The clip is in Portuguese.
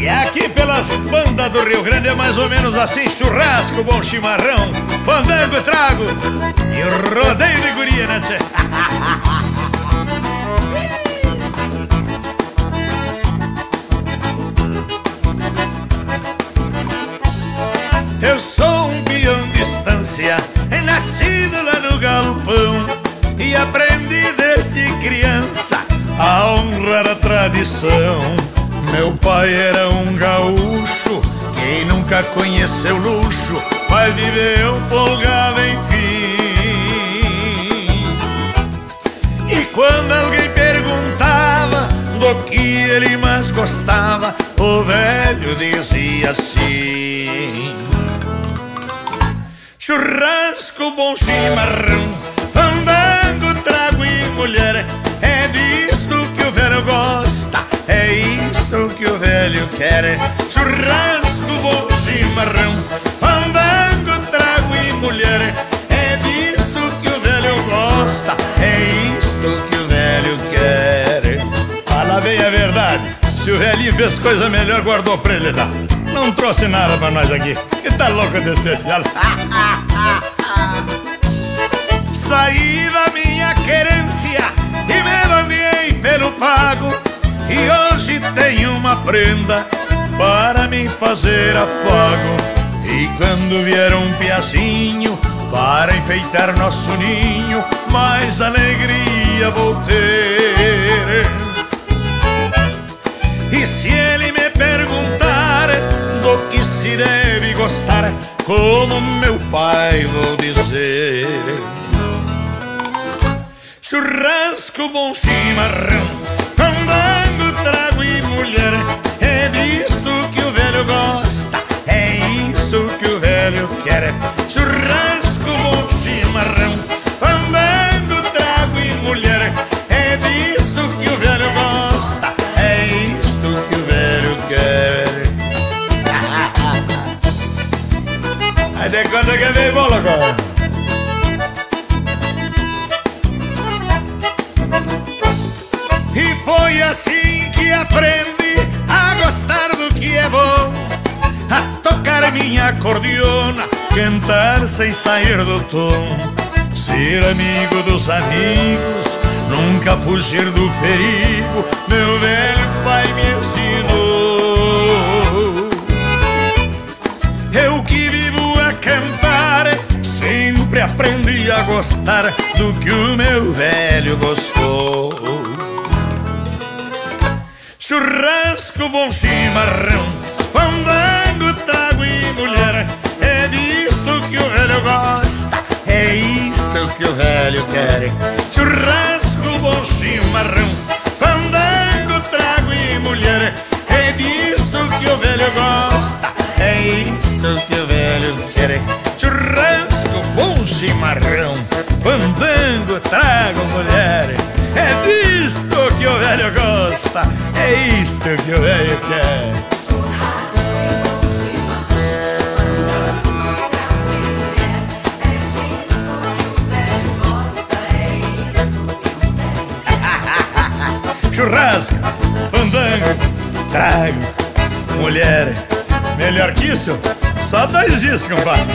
E aqui pelas bandas do Rio Grande é mais ou menos assim: churrasco, bom chimarrão, fandango, trago e rodeio de guria, né, tchê? Eu sou um peão de estância, nascido lá no galpão, e aprendi desde criança a honrar a tradição. Meu pai era um gaúcho, quem nunca conheceu luxo vai viver um folgado enfim. E quando alguém perguntava do que ele mais gostava, o velho dizia assim: churrasco, bom chimarrão, fandango, trago e mulher. É disto que o velho gosta, é isto que o velho quer. Churrasco, bom chimarrão, fandango, trago e mulher. É disto que o velho gosta, é isto que o velho quer. Fala bem a verdade, se o velhinho fez coisa melhor, guardou pra ele lá. Não trouxe nada pra nós aqui, que tá louco de especial. Saí da minha querência e me banhei pelo pago, e hoje tenho uma prenda para me fazer afago. E quando vier um piazinho para enfeitar nosso ninho, mais alegria vou ter. E se ele me perguntar do que se deve gostar, como meu pai vou dizer: churrasco, bom chimarrão, fandango, trago e mulher. É disto que o velho gosta, é isto que o velho quer. Churrasco, bom chimarrão, fandango, trago e mulher. É disto que o velho gosta, é isto que o velho quer. Aí de conta que vem bola agora. E foi assim que aprendi a gostar do que é bom, a tocar minha acordeona, cantar sem sair do tom, ser amigo dos amigos, nunca fugir do perigo. Meu velho pai me ensinou. Eu que vivo a cantar, sempre aprendi a gostar do que o meu velho gostou. Churrasco, bom chimarrão, fandango, trago e mulher. É disto que o velho gosta, é isto que o velho quer. Churrasco, bom chimarrão, fandango, trago e mulher. É disto que o velho gosta, é isto que o velho quer. Churrasco, bom chimarrão, fandango, trago mulher. É disto que o velho gosta, é isto que o velho quer. Churrasco, fandango, trago, mulher. Melhor que isso, só 2 dias, compadre.